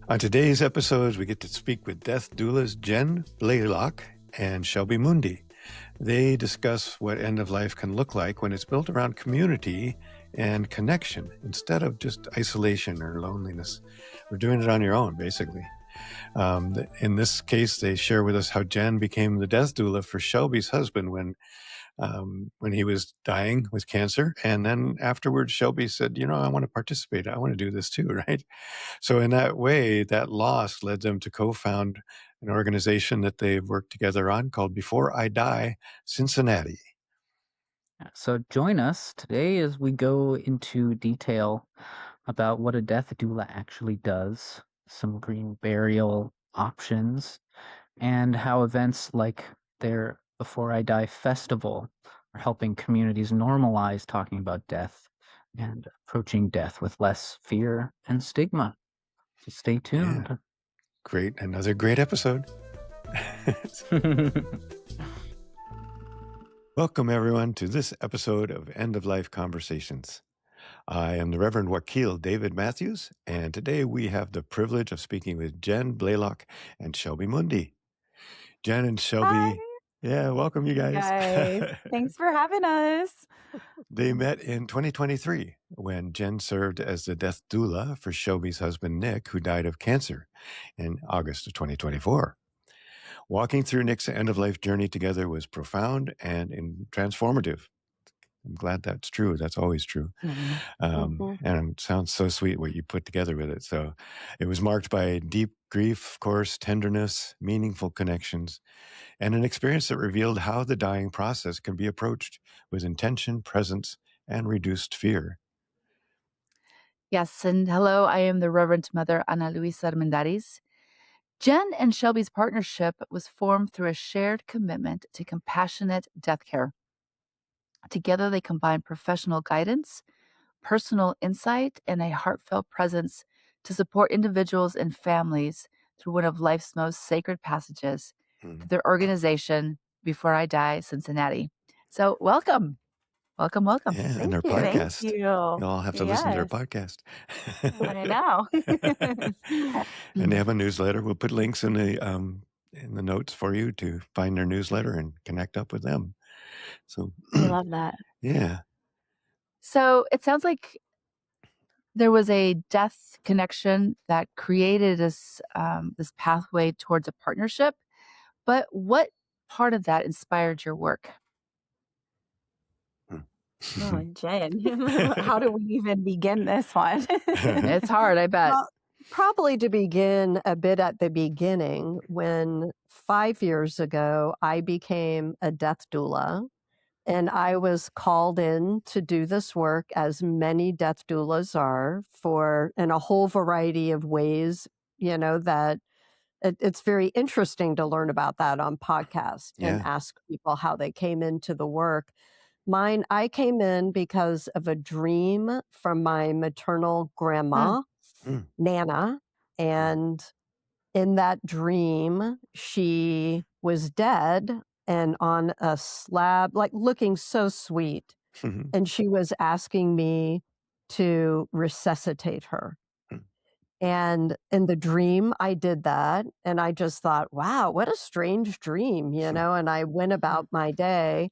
On today's episode, we get to speak with death doulas Jen, Blaylock, and Shelby Mundi. They discuss what end of life can look like when it's built around community and connection instead of just isolation or loneliness. We're doing it on your own, basically. In this case, they share with us how Jen became the death doula for Shelby's husband when he was dying with cancer. And then afterwards, Shelby said, I want to participate. I want to do this too, right? So in that way, that loss led them to co-found an organization that they've worked together on called Before I Die Cincinnati. So join us today as we go into detail about what a death doula actually does, some green burial options, and how events like their Before I Die festival are helping communities normalize talking about death and approaching death with less fear and stigma. So stay tuned. Yeah. Great. Another great episode. Welcome, everyone, to this episode of End of Life Conversations. I am the Reverend Wakil David Matthews, and today we have the privilege of speaking with Jen, Blaylock, and Shelby Mundi. Jen and Shelby. Hi. Yeah, welcome, you guys. Thanks for having us. They met in 2023 when Jen served as the death doula for Shelby's husband, Nick, who died of cancer in August of 2024. Walking through Nick's end-of-life journey together was profound and transformative. I'm glad that's true. That's always true. And it sounds so sweet what you put together with it. So it was marked by deep grief, of course, tenderness, meaningful connections, and an experience that revealed how the dying process can be approached with intention, presence, and reduced fear. Yes, and hello, I am the Reverend Mother Ana Luisa Armendariz. Jen and Shelby's partnership was formed through a shared commitment to compassionate death care. Together, they combine professional guidance, personal insight, and a heartfelt presence to support individuals and families through one of life's most sacred passages, their organization, Before I Die Cincinnati. So welcome. Welcome. Yeah, and their podcast. Thank you. You'll all have to listen to their podcast. I know. And they have a newsletter. We'll put links in the notes for you to find their newsletter and connect up with them. So I love that. Yeah. So it sounds like there was a death connection that created this pathway towards a partnership. But what part of that inspired your work? Oh, Jen, how do we even begin this one? It's hard, I bet. Well, probably to begin a bit at the beginning, when 5 years ago I became a death doula, and I was called in to do this work, as many death doulas are, in a whole variety of ways, that it's very interesting to learn about that on podcasts and ask people how they came into the work. I came in because of a dream from my maternal grandma, Nana. And in that dream, she was dead and on a slab, like looking so sweet. And she was asking me to resuscitate her. And in the dream, I did that. And I just thought, wow, what a strange dream, and I went about my day.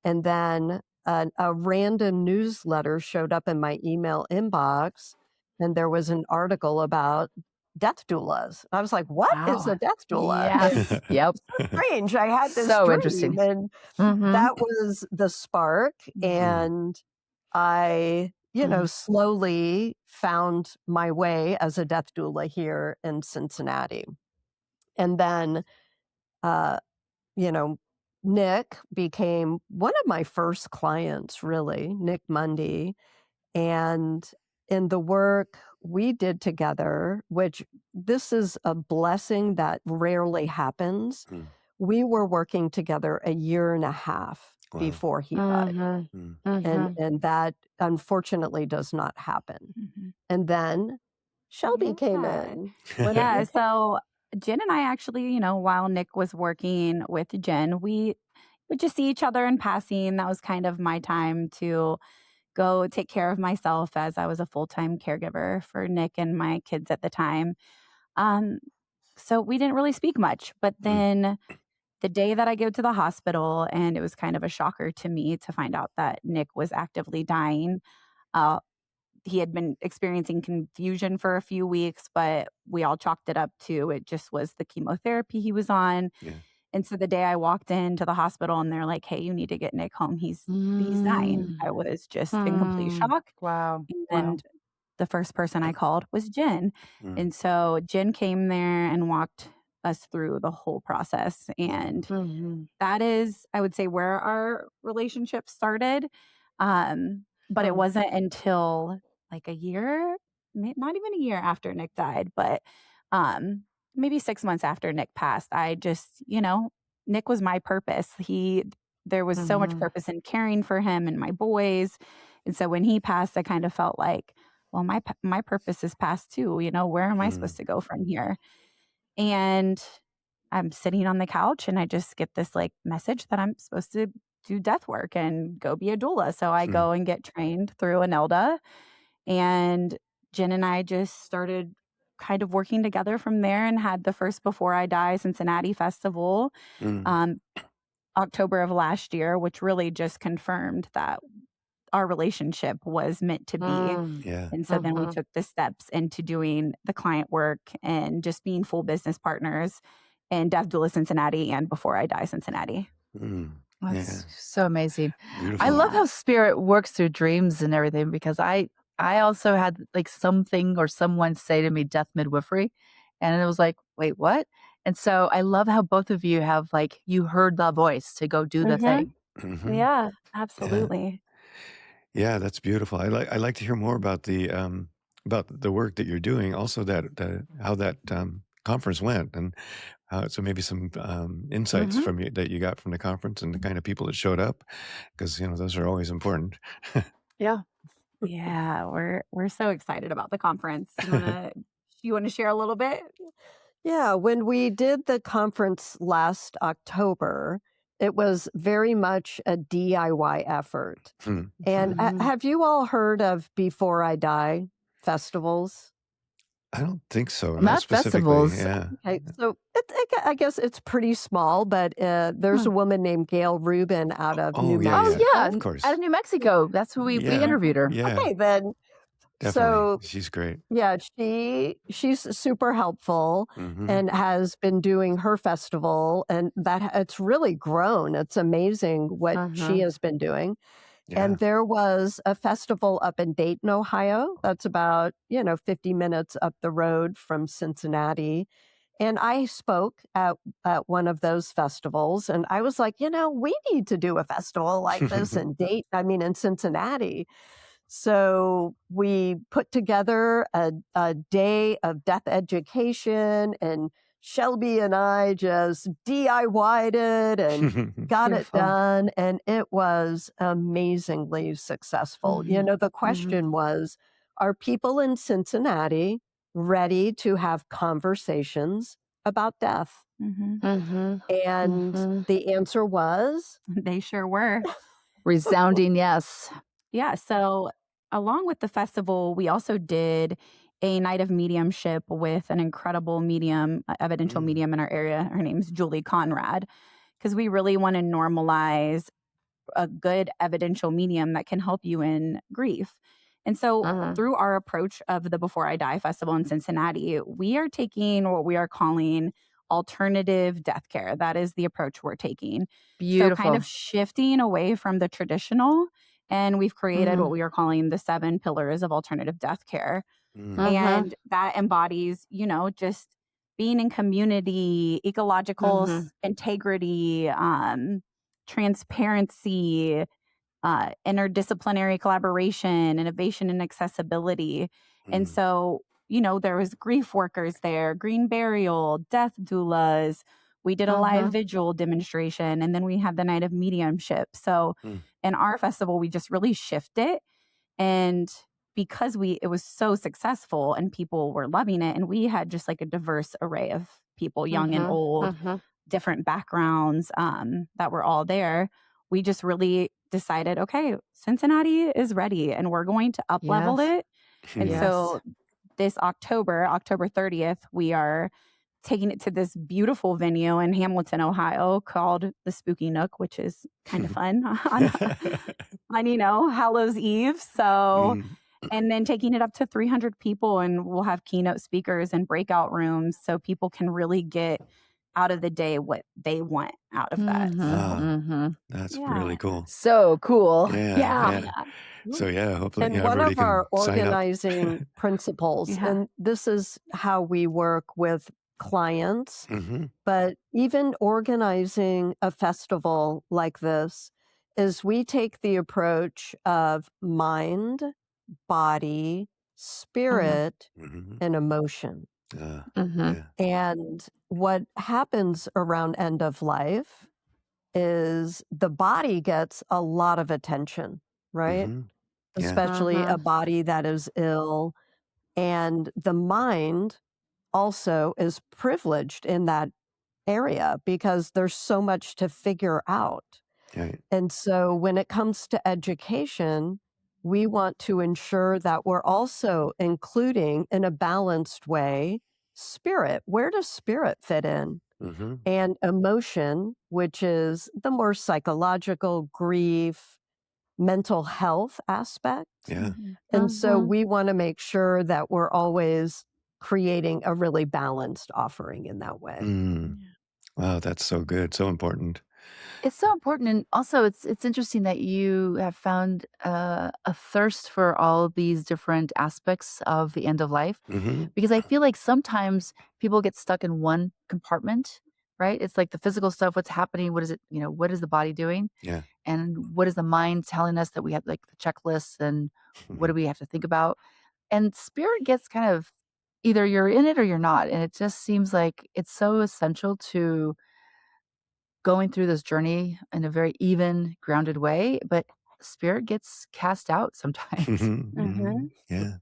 And then a random newsletter showed up in my email inbox, and there was an article about death doulas. I was like, what is a death doula? Yes. Yep. So strange. I had this So dream, interesting. and that was the spark. And I, slowly found my way as a death doula here in Cincinnati. And then, Nick became one of my first clients, really, Nick Mundi. And in the work we did together, which this is a blessing that rarely happens, we were working together a year and a half before he died. And that unfortunately does not happen. And then Shelby came in. Yeah, so Jen and I actually, while Nick was working with Jen, we would just see each other in passing. That was kind of my time to go take care of myself, as I was a full-time caregiver for Nick and my kids at the time. Um, so we didn't really speak much. But then the day that I go to the hospital, and it was kind of a shocker to me to find out that Nick was actively dying. Uh, he had been experiencing confusion for a few weeks, but we all chalked it up to it just was the chemotherapy he was on. Yeah. And so the day I walked into the hospital and they're like, "Hey, you need to get Nick home. He's dying." I was just in complete shock. Wow. And the first person I called was Jen. And so Jen came there and walked us through the whole process. And that is, I would say, where our relationship started. But it wasn't until like a year, not even a year after Nick died, but maybe 6 months after Nick passed, I just, Nick was my purpose. There was so much purpose in caring for him and my boys. And so when he passed, I kind of felt like, well, my purpose is past too. Where am I supposed to go from here? And I'm sitting on the couch and I just get this like message that I'm supposed to do death work and go be a doula. So I go and get trained through ANELDA, and Jen and I just started kind of working together from there and had the first Before I Die Cincinnati festival, October of last year, which really just confirmed that our relationship was meant to be. Yeah. And so then we took the steps into doing the client work and just being full business partners in Death Doula Cincinnati and Before I Die Cincinnati. That's so amazing. Beautiful. I love how spirit works through dreams and everything, because I also had like something or someone say to me death midwifery, and it was like, wait, what? And so I love how both of you have like, you heard the voice to go do the thing. Yeah, absolutely. Yeah, that's beautiful. I like to hear more about the work that you're doing. Also, how that conference went, and so maybe some insights from you that you got from the conference and the kind of people that showed up, because those are always important. Yeah. Yeah, we're so excited about the conference. You want to share a little bit? Yeah, when we did the conference last October, it was very much a DIY effort. And have you all heard of Before I Die festivals? I don't think so. Not specifically. festivals. Yeah. Okay, so I guess it's pretty small, but there's a woman named Gail Rubin out of New Mexico. Of course. Out of New Mexico. That's who we interviewed her. Yeah. Okay, then. Definitely. So She's great. yeah, she's super helpful and has been doing her festival, and that it's really grown. It's amazing what she has been doing. Yeah. And there was a festival up in Dayton, Ohio. That's about, 50 minutes up the road from Cincinnati. And I spoke at one of those festivals, and I was like, we need to do a festival like this in in Cincinnati. So we put together a day of death education, and Shelby and I just DIY'd it and got it done. And it was amazingly successful. The question was, are people in Cincinnati ready to have conversations about death? And the answer was, They sure were. Resounding yes. Yeah. So along with the festival, we also did a night of mediumship with an incredible medium, evidential medium in our area. Her name's Julie Conrad, because we really want to normalize a good evidential medium that can help you in grief. And so through our approach of the Before I Die Festival in Cincinnati, we are taking what we are calling alternative death care. That is the approach we're taking. Beautiful. So kind of shifting away from the traditional, and we've created what we are calling the 7 pillars of alternative death care. And that embodies, just being in community, ecological integrity, transparency, interdisciplinary collaboration, innovation, and accessibility. And so, there was grief workers there, green burial, death doulas. We did a live vigil demonstration, and then we had the night of mediumship. So in our festival, we just really shifted. And because it was so successful and people were loving it, and we had just like a diverse array of people, young and old, different backgrounds that were all there, we just really decided, okay, Cincinnati is ready and we're going to up-level it. And so this October 30th, we are taking it to this beautiful venue in Hamilton, Ohio called the Spooky Nook, which is kind of fun on Hallows Eve. So, and then taking it up to 300 people, and we'll have keynote speakers and breakout rooms so people can really get out of the day what they want out of that. That's really cool. So cool. Yeah. So hopefully, and one everybody of our can sign up. organizing principles, and this is how we work with clients, but even organizing a festival like this is we take the approach of mind, body, spirit, and emotion. And what happens around end of life is the body gets a lot of attention, right? Especially a body that is ill. And the mind also is privileged in that area because there's so much to figure out. And so when it comes to education, we want to ensure that we're also including in a balanced way spirit. Where does spirit fit in? And emotion, which is the more psychological, grief, mental health aspect. And so we want to make sure that we're always creating a really balanced offering in that way. Wow, that's so good. So important. It's so important. And also it's interesting that you have found a thirst for all of these different aspects of the end of life, because I feel like sometimes people get stuck in one compartment, right? It's like the physical stuff, what's happening, what is it, what is the body doing? And what is the mind telling us that we have, like the checklists, and what do we have to think about? And spirit gets kind of, either you're in it or you're not. And it just seems like it's so essential to going through this journey in a very even, grounded way, but spirit gets cast out sometimes. Yeah,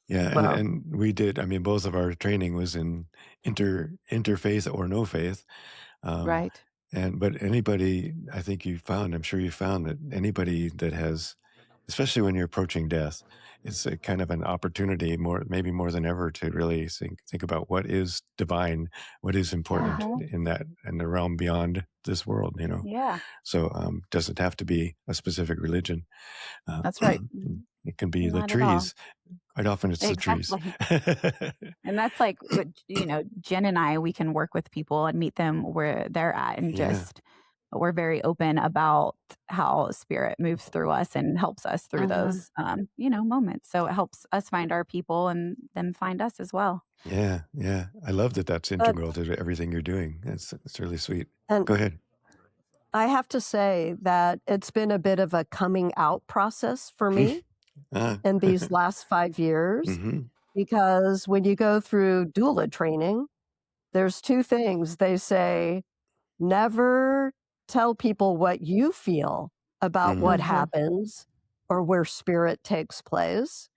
and we did. I mean, both of our training was in interfaith or no faith, Right. But anybody, I think I'm sure you found that anybody that has, especially when you're approaching death, it's a kind of an opportunity, maybe more than ever, to really think about what is divine, what is important in the realm beyond this world. So doesn't have to be a specific religion. That's right. It can be Not the at all. trees. Quite often it's the trees. And that's like, Jen and I, we can work with people and meet them where they're at, and just, we're very open about how spirit moves through us and helps us through those, moments. So it helps us find our people and them find us as well. Yeah. I love that that's integral to everything you're doing. It's really sweet. Go ahead. I have to say that it's been a bit of a coming out process for me in these last 5 years, because when you go through doula training, there's two things. They say, never tell people what you feel about what happens or where spirit takes place.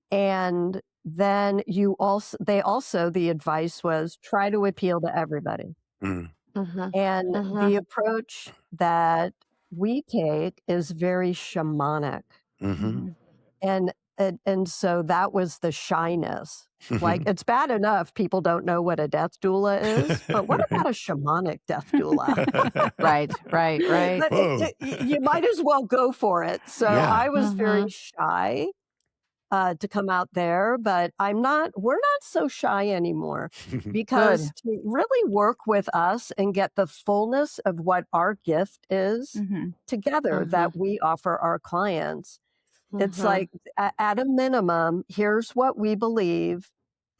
And then the advice was, try to appeal to everybody. And the approach that we take is very shamanic. And so that was the shyness. Like, it's bad enough people don't know what a death doula is, but what about a shamanic death doula? Right. You might as well go for it. So I was very shy to come out there, but we're not so shy anymore, because to really work with us and get the fullness of what our gift is together that we offer our clients, it's like, at a minimum, here's what we believe.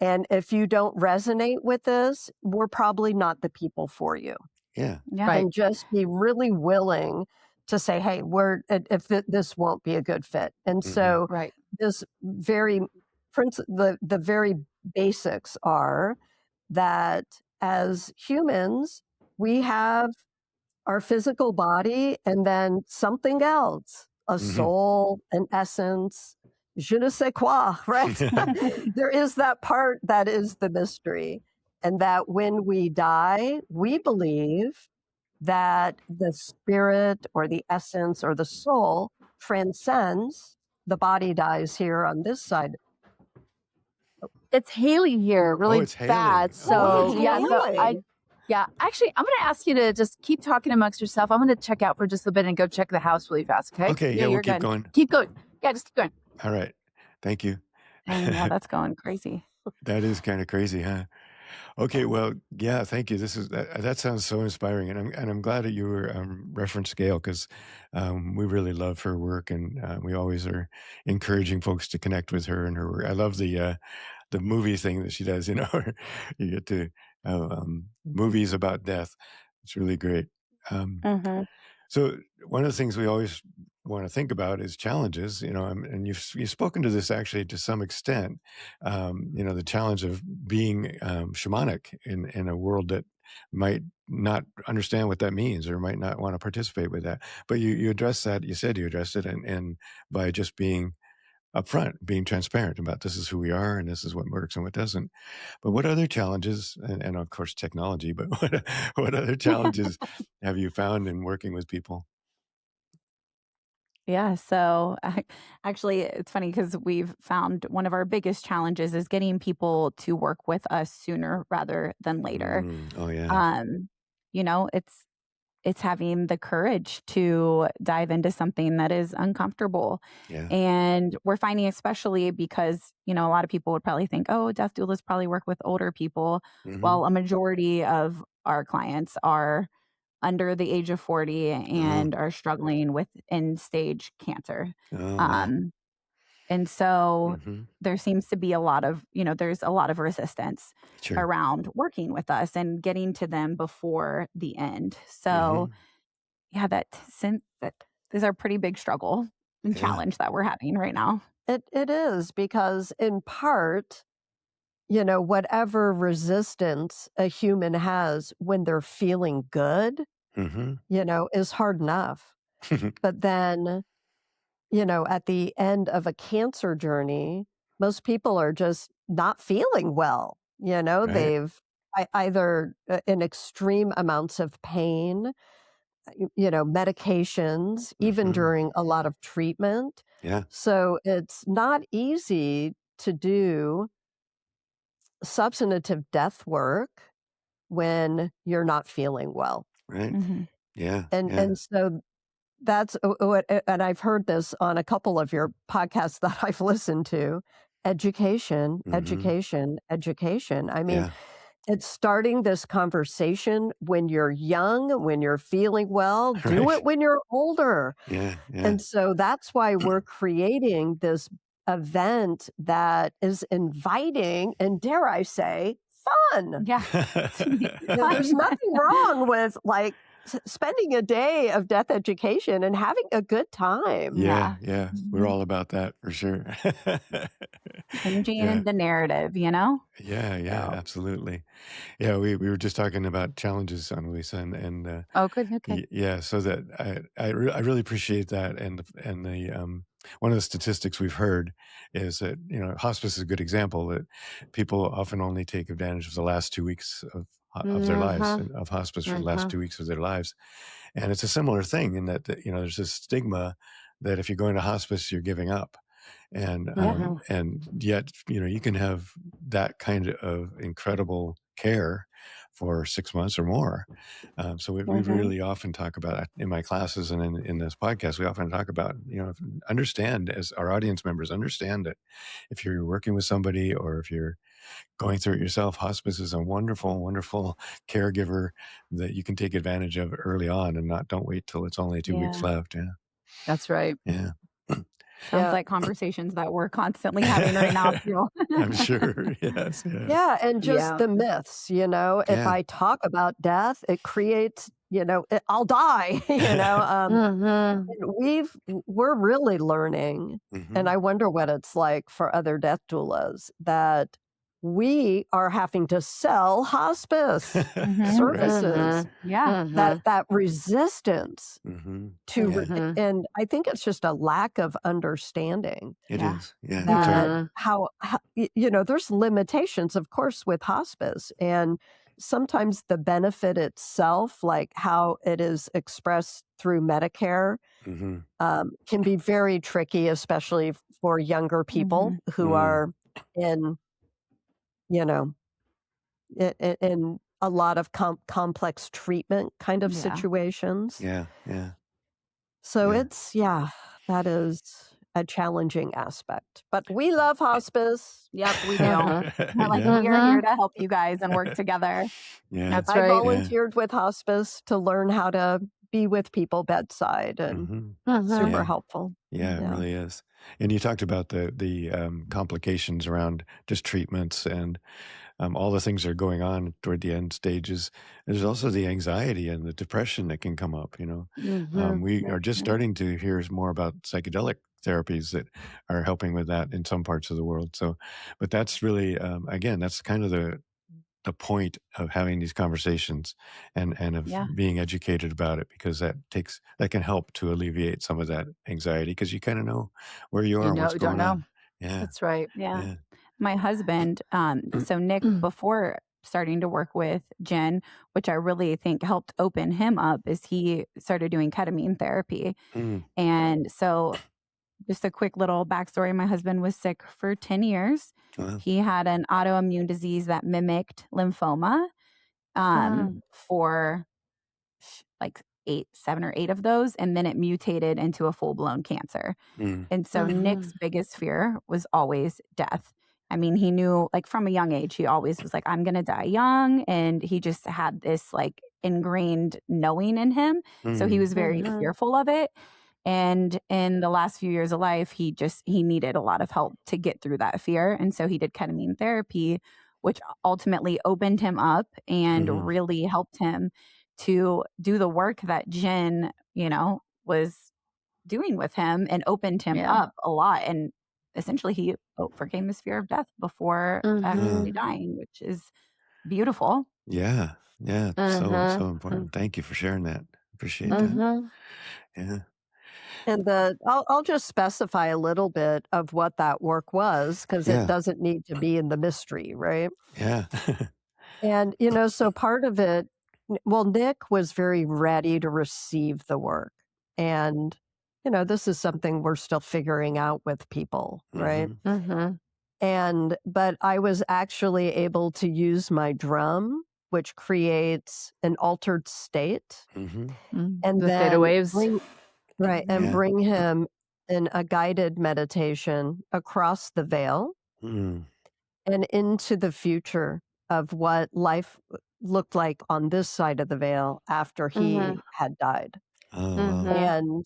And if you don't resonate with this, we're probably not the people for you. And just be really willing to say, hey, this won't be a good fit. And so this the very basics are that as humans, we have our physical body and then something else, a soul, an essence, je ne sais quoi, right? There is that part that is the mystery. And that when we die, we believe that the spirit or the essence or the soul transcends. The body dies here on this side it's hailing here really it's hailing. bad. So Oh, yeah, so really? actually, I'm going to ask you to just keep talking amongst yourself. I'm going to check out for just a bit and go check the house really fast. Okay. Okay. Yeah, Yeah, we'll you're keep good. going. Keep going. Yeah, just keep going. All right. Thank you. Dang, yeah, that's going crazy. That is kind of crazy, huh? Okay, well, yeah, thank you. That sounds so inspiring, and I'm glad that you were referenced Gail, because we really love her work, and we always are encouraging folks to connect with her and her work. I love the movie thing that she does. Where you get to movies about death. It's really great. Mm-hmm. So one of the things we always want to think about is challenges, and you've spoken to this actually to some extent, the challenge of being shamanic in a world that might not understand what that means or might not want to participate with that. But you addressed that. You said you addressed it, and by just being upfront, being transparent about this is who we are and this is what works and what doesn't. But what other challenges, and of course technology, but what other challenges have you found in working with people? Yeah, so actually, it's funny because we've found one of our biggest challenges is getting people to work with us sooner rather than later. Oh yeah. Um, it's having the courage to dive into something that is uncomfortable. Yeah. And we're finding, especially because, a lot of people would probably think, oh, death doulas probably work with older people. Mhm. Well, a majority of our clients are under the age of 40 and are struggling with end stage cancer. Oh wow. And so Mhm. there seems to be a lot of, there's a lot of resistance Sure. around working with us and getting to them before the end. So, Mhm. yeah, that is a pretty big struggle and Yeah. challenge that we're having right now. It is because in part, whatever resistance a human has when they're feeling good, Mhm. is hard enough. But then, at the end of a cancer journey, most people are just not feeling well. Right. They've either in extreme amounts of pain, medications, even Mhm. during a lot of treatment. Yeah. So it's not easy to do substantive death work when you're not feeling well. Right. Mm-hmm. Yeah. And Yeah. and so that's what, and I've heard this on a couple of your podcasts that I've listened to. Education, Mhm. education, education. I mean, Yeah. it's starting this conversation when you're young, when you're feeling well, do Right. it when you're older. Yeah. Yeah. And so that's why we're creating this event that is inviting and, dare I say, fun. Yeah. There's nothing wrong with spending a day of death education and having a good time. Yeah. Yeah. We're Mhm. all about that for sure. Changing Yeah. the narrative, Yeah. Yeah. So, Absolutely. Yeah. We were just talking about challenges on Lisa, and Oh, good. Okay. yeah, so that I really appreciate that, and the one of the statistics we've heard is that hospice is a good example that people often only take advantage of the last 2 weeks of their lives, Mhm. and of hospice for the last Mhm. 2 weeks of their lives, and it's a similar thing in that there's this stigma that if you're going to hospice you're giving up, and Mhm. and yet you can have that kind of incredible care for 6 months or more. So we Mhm. really often talk about it in my classes and in this podcast. We often talk about understand, as our audience members, understand that if you're working with somebody or if you're going through it yourself, hospice is a wonderful, wonderful caregiver that you can take advantage of early on, and don't wait till it's only 2 weeks yeah. left. Yeah, That's right. yeah. Sounds Yeah. like conversations that we're constantly having right now too. I'm sure. Yes. Yes. Yeah, and just Yeah. the myths, if Yeah. I talk about death, it creates, I'll die, Mhm. and we're really learning, and Mhm. I wonder what it's like for other death doulas, that we are having to sell hospice Mhm. services. Mhm. Yeah. Mhm. That resistance Mhm. to, Yeah, Mhm. and I think it's just a lack of understanding it Yeah. is. Yeah, that's right. that Mhm. how there's limitations, of course, with hospice, and sometimes the benefit itself, like how it is expressed through Medicare, Mhm. can be very tricky, especially for younger people Mhm. who Mm. are in you know, in a lot of complex treatment kind of Yeah. situations. Yeah. Yeah. So Yeah. that is a challenging aspect. But we love hospice. Yep, we do. We're like, Yeah. we are here to help you guys and work together. Yeah. That's I right. volunteered with hospice to learn how to be with people bedside, and Mhm. super Yeah. helpful. Yeah, it Yeah. really is. And you talked about the complications around just treatments and all the things that are going on toward the end stages. There's also the anxiety and the depression that can come up. We are just starting to hear more about psychedelic therapies that are helping with that in some parts of the world. So, but that's really, again, that's kind of the point of having these conversations and of Yeah. being educated about it, because that can help to alleviate some of that anxiety, because you kind of know where you are and what's You don't going know. on. Yeah. That's right. Yeah. Yeah. My husband, so Nick, before starting to work with Jen, which I really think helped open him up, is he started doing ketamine therapy. Mm. And so just a quick little backstory. My husband was sick for 10 years. Wow. He had an autoimmune disease that mimicked lymphoma for like 7 or 8 of those. And then it mutated into a full-blown cancer. Mm. And so Nick's biggest fear was always death. I mean, he knew, like, from a young age, he always was like, I'm going to die young. And he just had this like ingrained knowing in him. So he was very fearful of it. And in the last few years of life, he needed a lot of help to get through that fear. And so he did ketamine therapy, which ultimately opened him up and really helped him to do the work that Jen, was doing with him, and opened him up a lot. And essentially he overcame his fear of death before actually dying, which is beautiful. Yeah. Yeah. So important. Thank you for sharing that. Appreciate that. Yeah. And I'll just specify a little bit of what that work was, because Yeah. it doesn't need to be in the mystery, right? Yeah. And, so part of it, Nick was very ready to receive the work. And, this is something we're still figuring out with people, right? But I was actually able to use my drum, which creates an altered state, and The then theta waves. bring him in a guided meditation across the veil and into the future of what life looked like on this side of the veil after he had died. Oh, wow. And,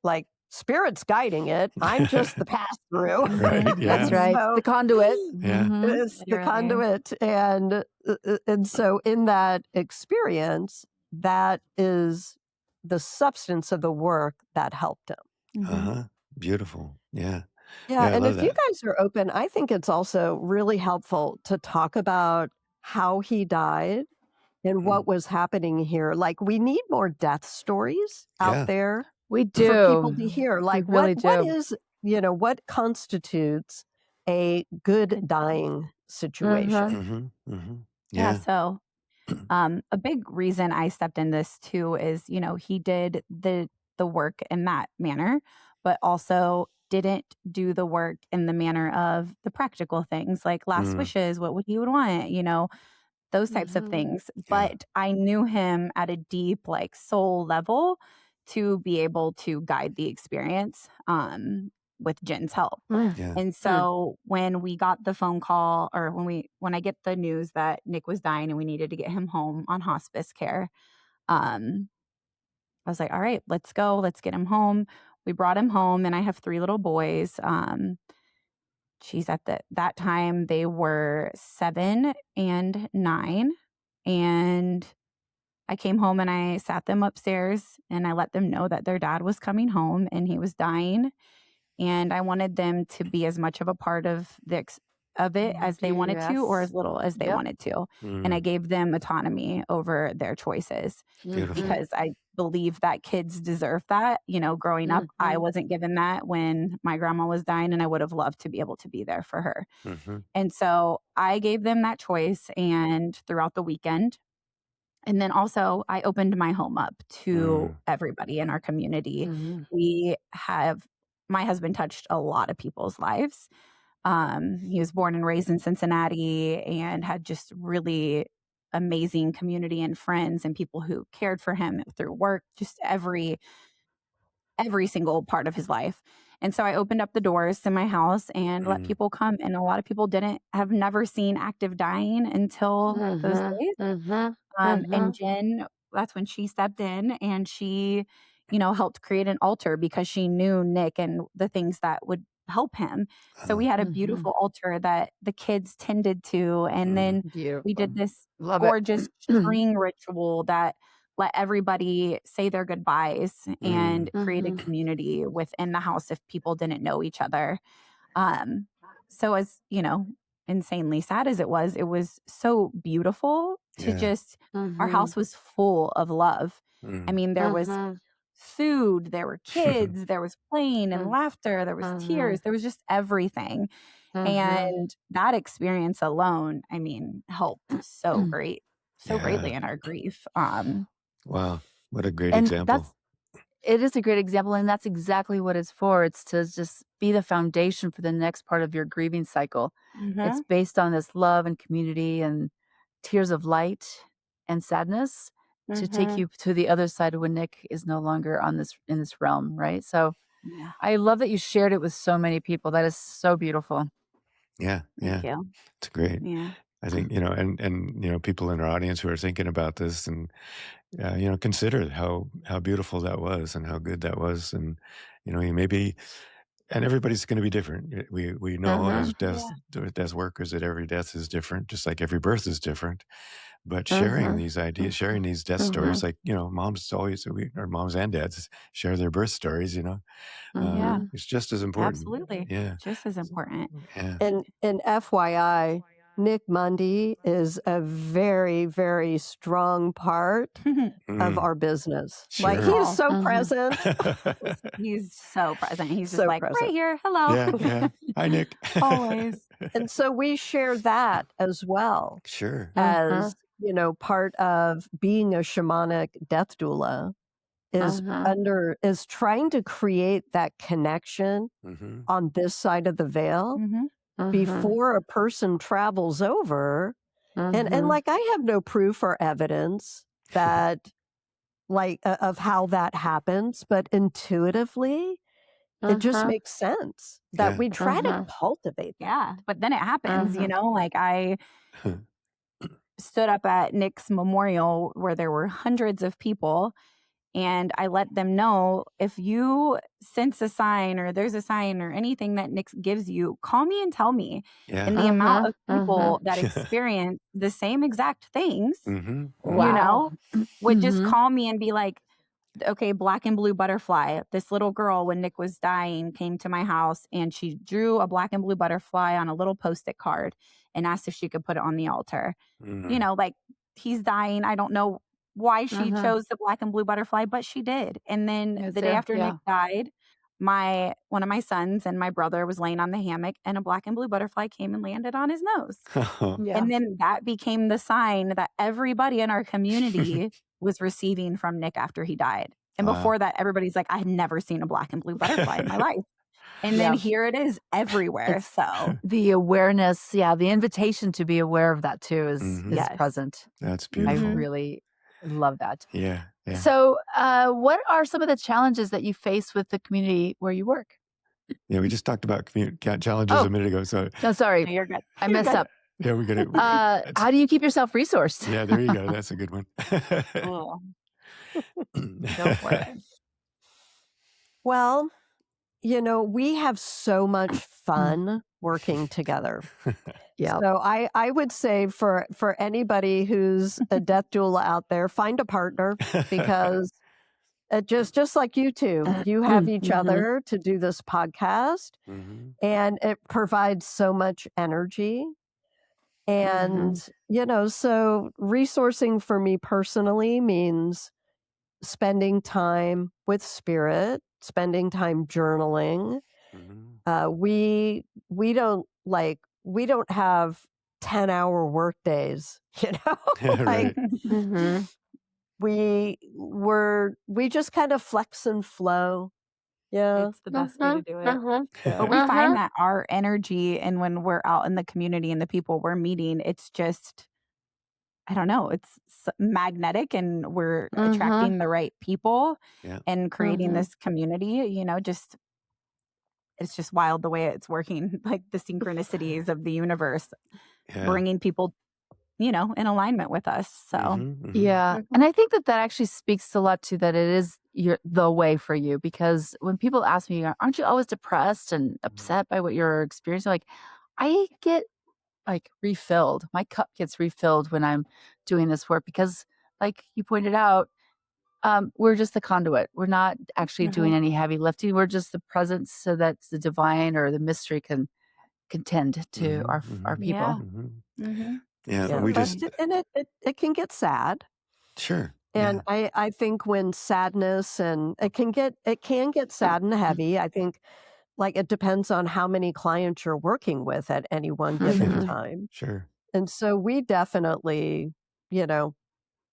like, spirit's guiding it. I'm just the pass-through. Right. Yeah. That's right. So- The conduit. Yeah. It's the Literally. conduit. And so in that experience, that is the substance of the work that helped him. Uh-huh. Beautiful. Yeah. Yeah, I and love if you that. guys are open, I think it's also really helpful to talk about how he died and what was happening here. Like, we need more death stories Yeah. out there We do. for people to hear. Like, really what do. is, what constitutes a good dying situation? Yeah. Yeah. So a big reason I stepped in this too is, he did the work in that manner, but also didn't do the work in the manner of the practical things like last wishes, what would he would want, those types of things. But I knew him at a deep, like, soul level to be able to guide the experience with Jen's help. Yeah. And so when we got the phone call, or when I get the news that Nick was dying and we needed to get him home on hospice care, I was like, all right, let's go. Let's get him home. We brought him home, and I have 3 little boys. At that time they were 7 and 9. And I came home and I sat them upstairs and I let them know that their dad was coming home and he was dying. And I wanted them to be as much of a part of it as they wanted to, or as little as they wanted to. And I gave them autonomy over their choices. Beautiful. Because I believe that kids deserve that. Growing up, I wasn't given that when my grandma was dying, and I would have loved to be able to be there for her. And so I gave them that choice, and throughout the weekend. And then also I opened my home up to everybody in our community. My husband touched a lot of people's lives. He was born and raised in Cincinnati and had just really amazing community and friends and people who cared for him through work, just every single part of his life. And so I opened up the doors to my house and let people come. And a lot of people have never seen active dying until those days. And Jen, that's when she stepped in and she, helped create an altar because she knew Nick and the things that would help him. So we had a beautiful altar that the kids tended to. And then we did this gorgeous string ritual that let everybody say their goodbyes and create a community within the house if people didn't know each other. So as, insanely sad as it was so beautiful to just, our house was full of love. I mean, there was food, there were kids, there was playing and laughter, there was tears, there was just everything. And that experience alone, I mean, helped so greatly in our grief. Wow, what a great example. It is a great example, and that's exactly what it's for. It's to just be the foundation for the next part of your grieving cycle. It's based on this love and community and tears of light and sadness to take you to the other side when Nick is no longer in this realm, right? So I love that you shared it with so many people. That is so beautiful. Yeah. Thank you. It's great. Yeah. I think, and people in our audience who are thinking about this and, consider how beautiful that was and how good that was. And, maybe, and everybody's going to be different. We know as death workers that every death is different, just like every birth is different. But sharing these ideas, sharing these death stories, like, moms and dads share their birth stories, it's just as important. Absolutely. Yeah. Just as important. Yeah. And FYI, Nick Mundi is a very, very strong part of our business. Sure. Like, he is so present. He's so present. He's So just like, present. right here. Hello. Yeah. Hi, Nick. Always. And so we share that as well Sure. as, part of being a shamanic death doula is trying to create that connection on this side of the veil before a person travels over. And like, I have no proof or evidence that of how that happens, but intuitively it just makes sense that we try to cultivate that. Yeah. But then it happens, like I stood up at Nick's memorial where there were hundreds of people. And I let them know, if you sense a sign or there's a sign or anything that Nick gives you, call me and tell me. Yeah. And the amount of people that experience the same exact things, would just call me and be like, okay, black and blue butterfly. This little girl, when Nick was dying, came to my house and she drew a black and blue butterfly on a little Post-it card and asked if she could put it on the altar. Like, he's dying. I don't know why she chose the black and blue butterfly, but she did. And then the day after Nick died, one of my sons and my brother was laying on the hammock and a black and blue butterfly came and landed on his nose. And then that became the sign that everybody in our community was receiving from Nick after he died. And before that, everybody's like, I had never seen a black and blue butterfly in my life. And then here it is everywhere. So the awareness, the invitation to be aware of that too is present. That's beautiful. I really love that. Yeah. So what are some of the challenges that you face with the community where you work? Yeah, we just talked about challenges a minute ago. So no, sorry. No, you're good. I messed up. Yeah, we got it. How do you keep yourself resourced? Yeah, there you go. That's a good one. Go for it. Well, we have so much fun working together. So I would say for anybody who's a death doula out there, find a partner, because just like you two, you have each other to do this podcast, and it provides so much energy. And, so resourcing for me personally means spending time with spirit, spending time journaling. We don't have 10-hour work days, we just kind of flex and flow. Yeah. It's the best way to do it. Yeah. But we find that our energy and when we're out in the community and the people we're meeting, it's just, I don't know, it's magnetic and we're attracting the right people Yeah. and creating this community, just it's just wild the way it's working, like the synchronicities of the universe Yeah. bringing people, in alignment with us. So, Yeah. And I think that actually speaks a lot to that it is the way for you, because when people ask me, aren't you always depressed and upset by what you're experiencing? Like, I get refilled. My cup gets refilled when I'm doing this work because, like you pointed out, we're just the conduit. We're not actually doing any heavy lifting. We're just the presence so that the divine or the mystery can tend to our people. Yeah. Yeah. We But just, and it can get sad. sure. And I think when sadness and it can get sad and heavy. I think like it depends on how many clients you're working with at any one given time. Sure. And so we definitely,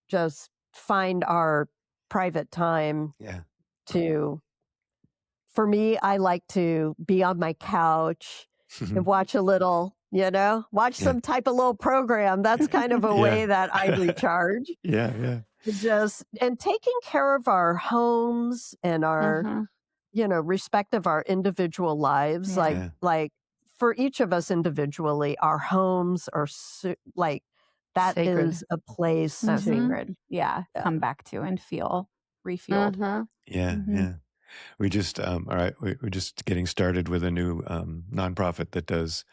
just find our private time Yeah. to, for me, I like to be on my couch and watch a little, watch some type of little program. That's kind of a way that I recharge. Yeah. And taking care of our homes and our, respect of our individual lives. Yeah. Like for each of us individually, our homes are like, that Sacred. is a place so to, sacred. Yeah. Come back to and feel refueled. Yeah. We just, all right, we're just getting started with a new nonprofit that does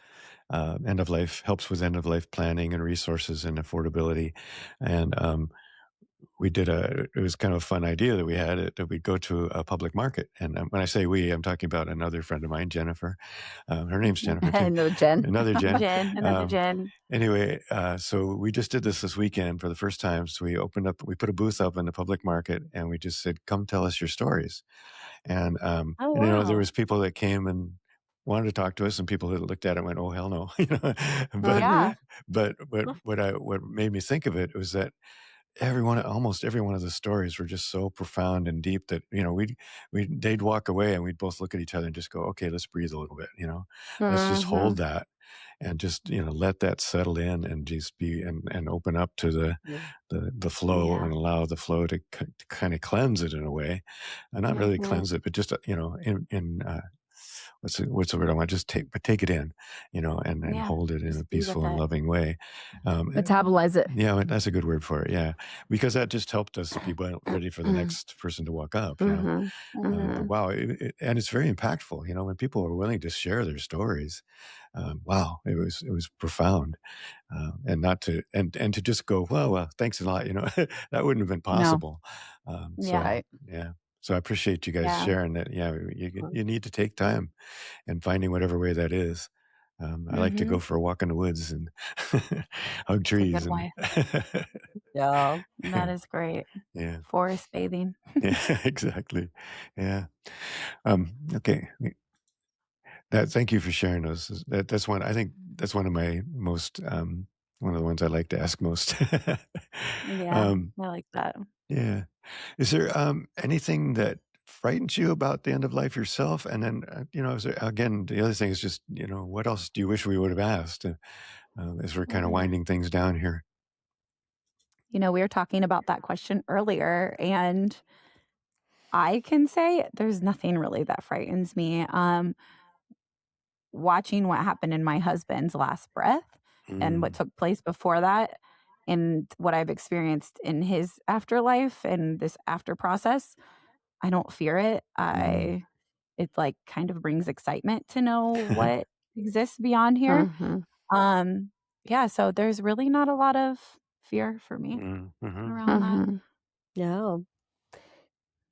helps with end of life planning and resources and affordability. And it was kind of a fun idea that we had that we'd go to a public market. And when I say we, I'm talking about another friend of mine, Jennifer. Her name's Jennifer too. I know Jen. Another Jen. Another Jen. Anyway, so we just did this weekend for the first time. So we put a booth up in the public market and we just said, come tell us your stories. And, there was people that came and wanted to talk to us and people that looked at it and went, oh, hell no. But what made me think of it was that almost every one of the stories were just so profound and deep that, they'd walk away and we'd both look at each other and just go, okay, let's breathe a little bit, let's just hold that and just, let that settle in and just be, and open up to the flow and allow the flow to kind of cleanse it in a way, and not really cleanse it, but just, what's the word I want? Just take it in, and hold it in Just a be with peaceful and it. loving way. Metabolize it. Yeah, that's a good word for it. Yeah, because that just helped us be ready for the next person to walk up. But wow, and it's very impactful. When people are willing to share their stories, wow, it was profound. And not to and to just go, well, thanks a lot. That wouldn't have been possible. Right. Yeah. So I appreciate you guys sharing that. Yeah, you need to take time and finding whatever way that is. I like to go for a walk in the woods and hug trees. Good way. yeah. That is great. Yeah. Forest bathing. Yeah, exactly. Yeah. Okay. Thank you for sharing those. That's one. I think that's one of my most one of the ones I like to ask most. Yeah, I like that. Yeah. Is there anything that frightens you about the end of life yourself? And then is there, again, the other thing is just what else do you wish we would have asked as we're kind of winding things down here? We were talking about that question earlier, and I can say there's nothing really that frightens me. Watching what happened in my husband's last breath and what took place before that, and what I've experienced in his afterlife and this after process, I don't fear it. It like kind of brings excitement to know what exists beyond here. Yeah, so there's really not a lot of fear for me around that. Yeah.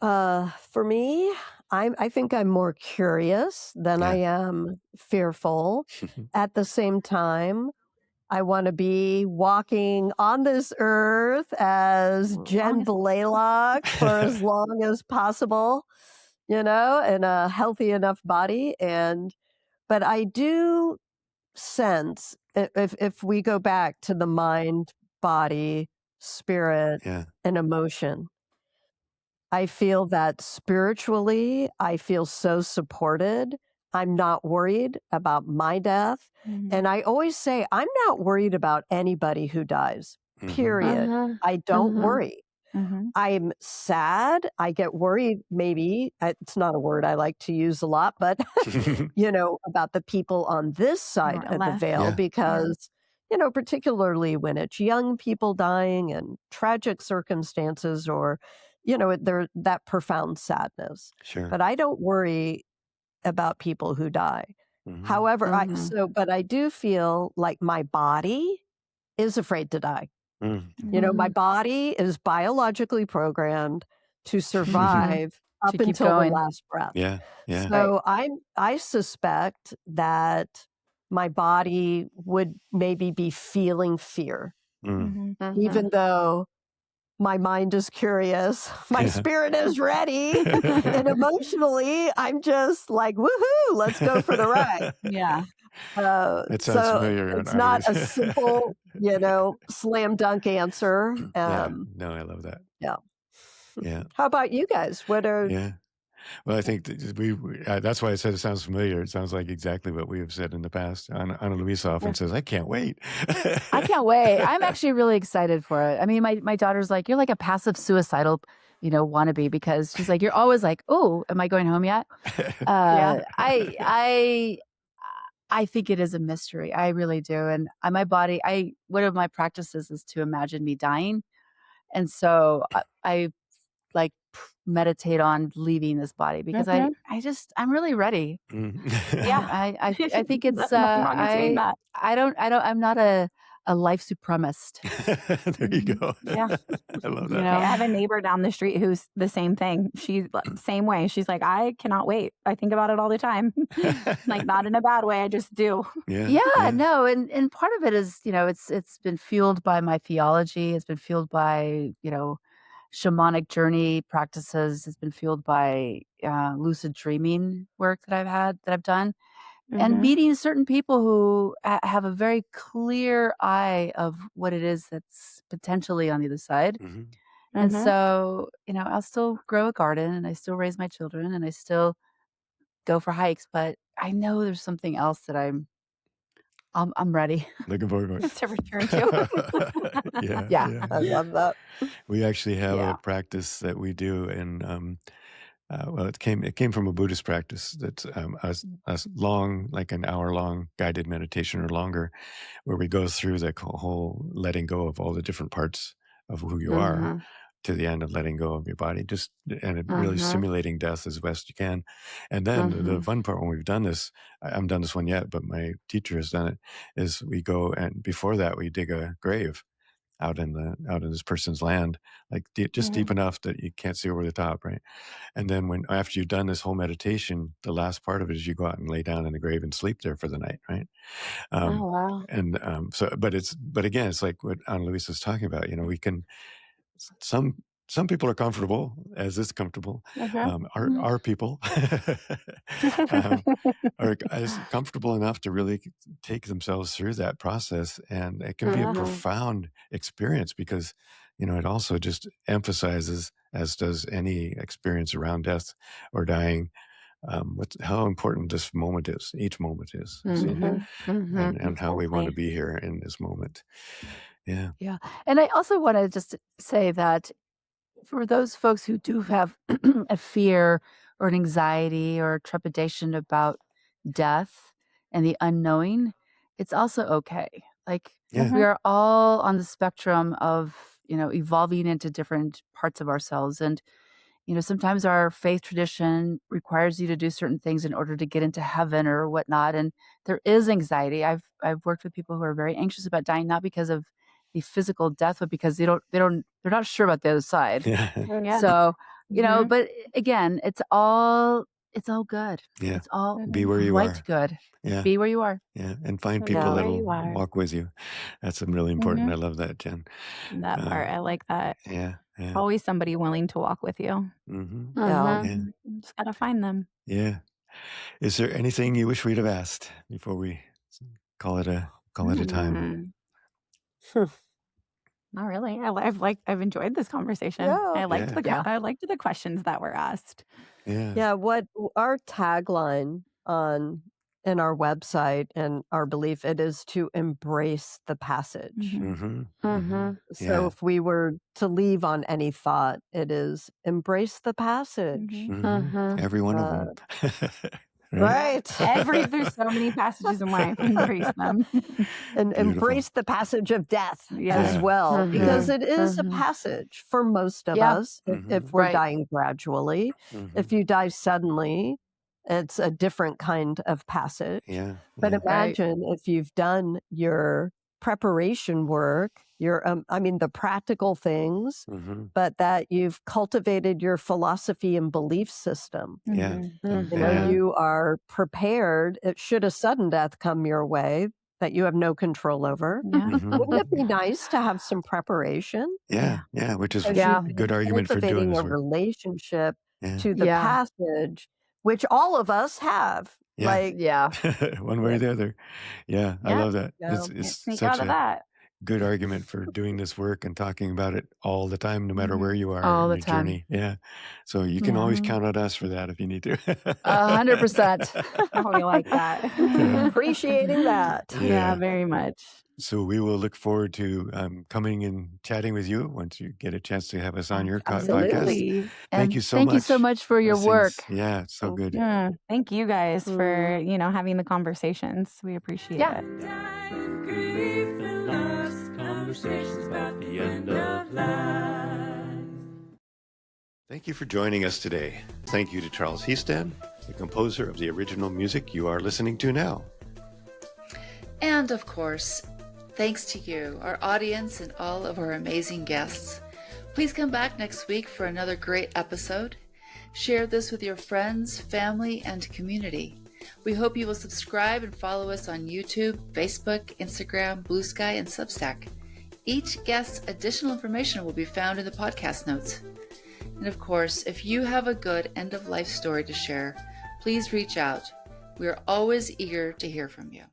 For me, I think I'm more curious than I am fearful. At the same time, I want to be walking on this earth as Jen Blaylock for as long as possible, in a healthy enough body. But I do sense, if we go back to the mind, body, spirit, and emotion, I feel that spiritually, I feel so supported. I'm not worried about my death. And I always say, I'm not worried about anybody who dies, period. I don't worry. I'm sad. I get worried, maybe. It's not a word I like to use a lot, but, about the people on this side of the veil, because, particularly when it's young people dying and tragic circumstances or, there that profound sadness. Sure. But I don't worry about people who die. However, but I do feel like my body is afraid to die. My body is biologically programmed to survive up keep until the going. last breath. Yeah. Yeah. So I suspect that my body would maybe be feeling fear, even though my mind is curious, my spirit is ready, and emotionally, I'm just like, woohoo, let's go for the ride. Yeah. It sounds So familiar. it's not a simple, slam dunk answer. Yeah. No, I love that. Yeah. Yeah. How about you guys? What are Yeah. Well, I think that that's why I said it sounds familiar. It sounds like exactly what we have said in the past. Ana Luisa often says, I can't wait. I can't wait. I'm actually really excited for it. I mean, my daughter's like, you're like a passive suicidal, wannabe, because she's like, you're always like, oh, am I going home yet? I think it is a mystery. I really do. And my body, one of my practices is to imagine me dying. And so I like meditate on leaving this body because I'm really ready. Yeah. I think it's Nothing wrong with saying that. I'm not a life supremacist. There you go. Yeah. I love that. I have a neighbor down the street who's the same thing. She's same way. She's like, I cannot wait. I think about it all the time. Like, not in a bad way. I just do. No. And part of it is, it's been fueled by my theology. It's been fueled by, shamanic journey practices. It's been fueled by lucid dreaming work that I've done. And meeting certain people who have a very clear eye of what it is that's potentially on the other side. And so, I'll still grow a garden and I still raise my children and I still go for hikes, but I know there's something else that I'm ready. Looking forward to return to. Yeah. I love that. We actually have a practice that we do, and well, it came from a Buddhist practice that's a long, like an hour-long guided meditation or longer, where we go through the whole letting go of all the different parts of who you are to the end of letting go of your body, and really simulating death as best you can. And then the fun part when we've done this, I haven't done this one yet, but my teacher has done it, is we go and before that we dig a grave out in this person's land, like deep enough that you can't see over the top, right? And then after you've done this whole meditation, the last part of it is you go out and lay down in the grave and sleep there for the night, right? Oh, wow. And but again, it's like what Ana Luisa is talking about. We can some people are comfortable, as is comfortable. Our people are as comfortable enough to really take themselves through that process, and it can be a profound experience because it also just emphasizes, as does any experience around death or dying, how important this moment is. Each moment is, and how we want to be here in this moment. Yeah. And I also want to just say that for those folks who do have a fear or an anxiety or trepidation about death and the unknowing, it's also okay. Like we are all on the spectrum of, evolving into different parts of ourselves. And, sometimes our faith tradition requires you to do certain things in order to get into heaven or whatnot. And there is anxiety. I've worked with people who are very anxious about dying, not because of the physical death, but because they're not sure about the other side. So, but again, it's all good. Yeah. It's all be where you quite are. good. Yeah. Be where you are. Yeah. And find people that will walk with you. That's really important. I love that, Jen. That part. I like that. Yeah. Yeah. Always somebody willing to walk with you. Yeah. Just gotta find them. Yeah. Is there anything you wish we'd have asked before we call it a time? Not really. I've enjoyed this conversation. Yeah. I liked Yeah. I liked the questions that were asked. Yeah. Yeah, what our tagline in our website and our belief, it is to embrace the passage. Mhm. Mm-hmm. So Yeah. if we were to leave on any thought, it is embrace the passage. Mm-hmm. Every one of them. Right. There's so many passages in life. Embrace them. And Beautiful. embrace the passage of death as Yeah. well, because Yeah. it is a passage for most of Yeah. us. If Mhm. we're Right. dying gradually, Mhm. if you die suddenly, it's a different kind of passage. Yeah. But Yeah. imagine if you've done your preparation work, the practical things, Mm-hmm. but that you've cultivated your philosophy and belief system. Yeah. Mhm. You know, Yeah. you are prepared. Should a sudden death come your way that you have no control over, Yeah. Mhm. wouldn't it be nice to have some preparation? Yeah. Yeah. Which is Because Yeah. you've a good been argument for doing cultivating this a work. relationship Yeah. to the Yeah. passage, which all of us have. Yeah. Like, Yeah. One way or the other. Yeah. I Yeah. love that. Yeah. It's Can't sneak such out of a that. good argument for doing this work and talking about it all the time, no matter Mhm. where you are All in the your time. journey. Yeah. So you can always Mhm. count on us for that if you need to. 100%. Oh, we like that. appreciating that. Yeah, Yeah. very much. So we will look forward to coming and chatting with you once you get a chance to have us on your podcast. Absolutely. Thank And you so thank much. you so much for your Blessings. work. Yeah, it's so Thank good. Yeah. Thank you guys for, having the conversations. We appreciate Yeah. it. Conversations about the end of life. Thank you for joining us today. Thank you to Charles Heaston, the composer of the original music you are listening to now. And of course, thanks to you, our audience, and all of our amazing guests. Please come back next week for another great episode. Share this with your friends, family, and community. We hope you will subscribe and follow us on YouTube, Facebook, Instagram, Blue Sky, and Substack. Each guest's additional information will be found in the podcast notes. And of course, if you have a good end-of-life story to share, please reach out. We are always eager to hear from you.